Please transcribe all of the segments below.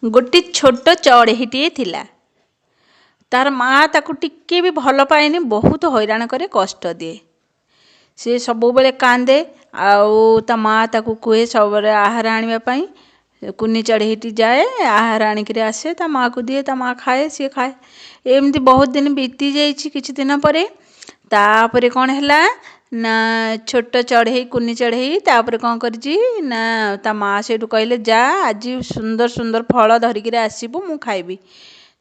गोटे छोट चढ़ेईटे थिला। तार माँ ताकू टिके भी भल पाएनी, बहुत हैरान करे, कष्ट दिए। सी सब बेले कांदे। आउ ता माँ ताकू कहे सब आहार आने पाई। कुनी चढ़ेईटी जाए आहार आणिक आसे, ता माँ को दिए, ता माँ खाए, सी खाए। एमती बहुत दिन बीती जाइए। किछि दिन पर तापरे कौन हैला ना, छोट चढ़ेई कुनी चढ़ेई तापर कौन करजी ना, ता माँ सेठू कहले जा आज सुंदर सुंदर फल धरिक आसबू, मु खाइबी।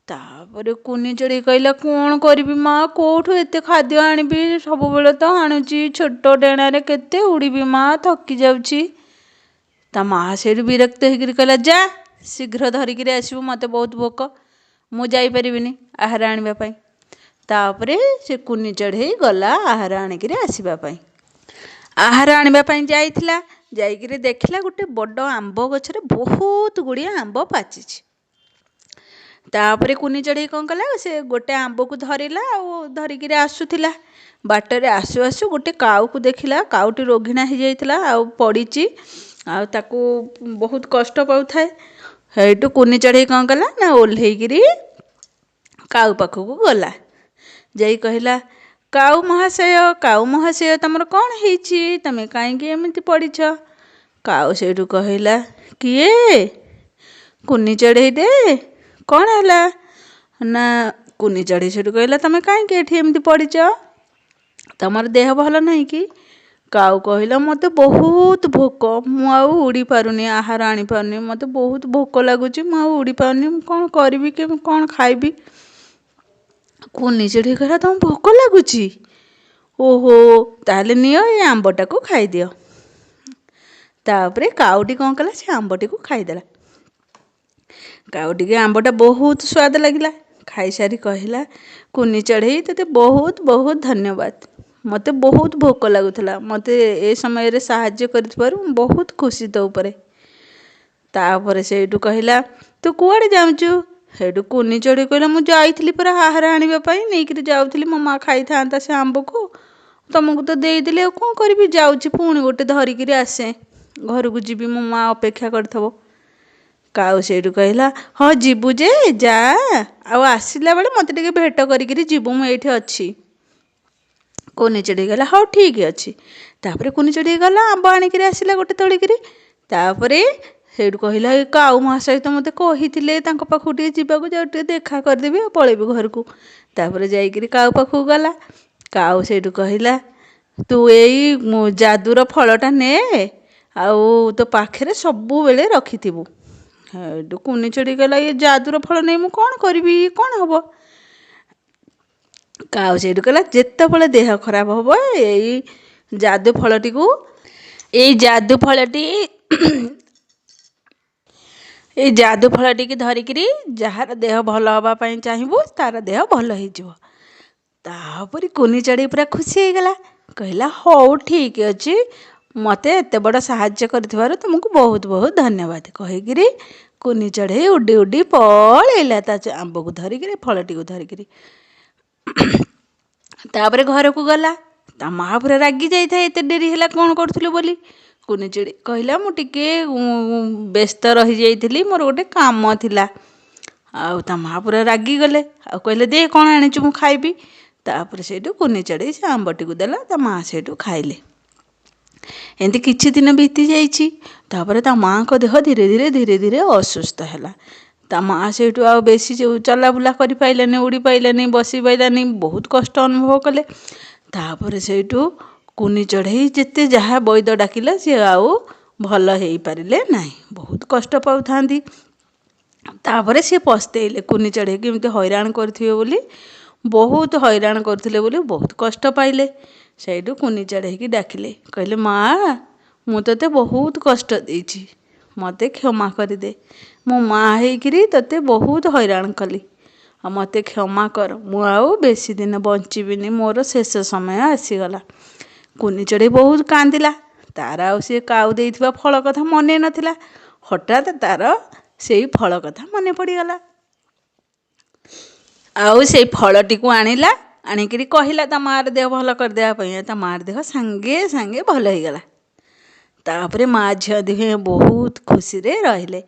तापर कुनी चढ़ेई कहला कौन करी माँ, कौठू एते खाद्य आनिबी, सब बेले तो आणुची, छोट डेणारे केते उड़ीबी माँ, थकी जाउची। ता माँ सेठू विरक्त होकर कहला जा शीघ्र धरिक आसबू, मते बहुत भोक, मु जाई परिबिनी आहार आनिबा पई। तापरे से कुनी चढ़ेई गला आहार आणिक आसबा पई। आहार आनिबा पई जाइथिला। जाइकिरी देखिला गोटे बड़ आंब गछरे बहुत गुड़िया आंब पाचिछि। तापरे कुनी चढ़ेई कौन कला, से गोटे आंब को धरिला और धरिक आसुथिला। बाटरे आसु आसु गोटे काऊ को देखिला। काऊटी रोगिणा हो जाइथिला आ पड़ीची, आ ताकू बहुत कष्ट पाउथाए। हेटू कुनी चढ़ेई कौन कला ना, ओल्हेइकिरी काऊ पाखକୁ गला। जाई कहला काऊ महाशय तमर कौन ହେଇଛି, तमे काईकी एमती पड़ीछ। काऊ सेठू कहला किए, कुनी चढ़ेई दे, कौन हैला ना। कुनी चढ़ेई सेठू कहला तमे काईकी एठी एमती पड़ीछ, तमर देह भल नहीं कि। काऊ कहला मते बहुत भोक, मु आउ उड़ी पारुनी, आहार आनी पारुनी, मते बहुत भोक लागुची, मु आउ उड़ी पारुनी, मु कौन करबी के कौन खाइबी। कुनी चढ़ेई कहला तुम भोक लगुची, ओहो ताले नियो ये आंबटा को खाई दियो। तापरे काउटी कौन कला, से आंबटी को खाईदेला। काउटी के आंबटा बहुत स्वाद लगिला। खाई सारी कहला कुनी चढ़ेई तते बहुत बहुत धन्यवाद, मते बहुत भोक लगुथला, मते ए समय रे साहाय्य करिथबारु बहुत खुशी तो ऊपर। तापरे सेठू कहला तू कुआडे जाउचू। हेठू कुनी चढ़ेई कहला मु जाइथिली पर आहार आनिबा पई, नेइकिरी जाउथिली, मो माँ खाई थांता से आंब को, तुमको तो देदेली, आ कौन करबी, जाउची पुणी गोटे धरिक आसे, घर को जीवी, मो माँ अपेक्षा करथबो। काऊ सेठू कहला हाँ जीवु जे जा, आ आसिला बेले मते टिके भेट करिकिरी जीवु, मु एठी अछि। कुनी चढ़ेई कहला हाँ ठीक अछि। तापरे कुनी चढ़ेई गला आंब आनिक आसिला गोटे तोलिकिरी। तापरे सेठू कहला काऊ महाशय तो मते कहिथिले तांको पाखु टिके जीवाकू, जा टिके देखा करदेबी आ पळेबी घर को। तापरे जाइकिरी काऊ पाखु गला। काऊ सेठू कहला तू एई जादूर फलटा ने, आउ तो पाखरे सबु बेले रखिथिबु। हेठू कुनी चढ़ेई कहला ये जादूर फल नहीं मु कौन करबी, कौन हबो। काऊ सेठू कहला जेतेबेले देह खराब हबो एई जादू फलटी को, एई जादू फलटी ए जादू फलटी की धरिकिरी जार देह भल हवा पई चाहिबू, तार देह भल हो जिवो। तापरे कुनी चढ़ेई पूरा खुशी हो गला। कहला हौ ठीक अछि, मते एते बड़ साहाय्य करथिबारु तुमको बहुत बहुत धन्यवाद। कहिकिरी कुनी चढ़ेई उडी उडी पळेला ता आंब को धरिकिरी, फलटी को धरिकिरी। तापरे घर को गला। ता माँ पूरा रागी जाइथा, एते डेरी हैला कौन करथुलु बोली। कुनी चढ़ेई कहला मु टिके व्यस्त रही जाइथिली, मोर गोटे काम थिला। आउ ता माँ पूरा रागी गले, आ कहले दे कौन आनिचु मु खाइबी। तापरे सेठू कुनी चढ़ेई से आंबटी को देला, ता माँ सेठू खाइले। एंती किछि दिन बीती जाइछि। तापरे ता माँ को देह धीरे धीरे धीरे धीरे असुस्थ हैला। ता माँ सेठू आ बेसी चला बुला करि पाइलानी, उड़ी पाइलानी, बसी पाइलानी, बहुत कष्ट अनुभव कले। तापरे सेठू कुनी चढ़ेई जेते जहा वैद्य डाकिला सी आउ भल हेई पारिले नाही, बहुत कष्ट पाउथांती। तापरे सी पस्तेइले कुनी चढ़ेई केमती हैरान करथिबे बोली, बहुत हैरान करथिले बोली बहुत कष्ट पाइले। सेठू कुनी चढ़ेई की डाकिले, कहले माँ मु तते बहुत कष्ट देइछि, मते क्षमा करि दे, मो माँ हेइकिरी तते बहुत हैरान कली, आ मते क्षमा कर, मु आउ बेसी दिन बंचिबिनी, मोर शेष समय आसीगला। कुनी चढ़ेई बहुत कांदिला। तार आउ से काऊ देइथिबा फल कथा मने नथिला। हठात तार सेई फल कथा मने पड़ीगला। आउ सेई फलटी को आनिला, आनिकिरी कहिला ता मार देह भल कर देबा पई, ता मार देह संगे संगे भल होइगला। तापरे माँ झियो दुहें बहुत खुशी रे रहिले।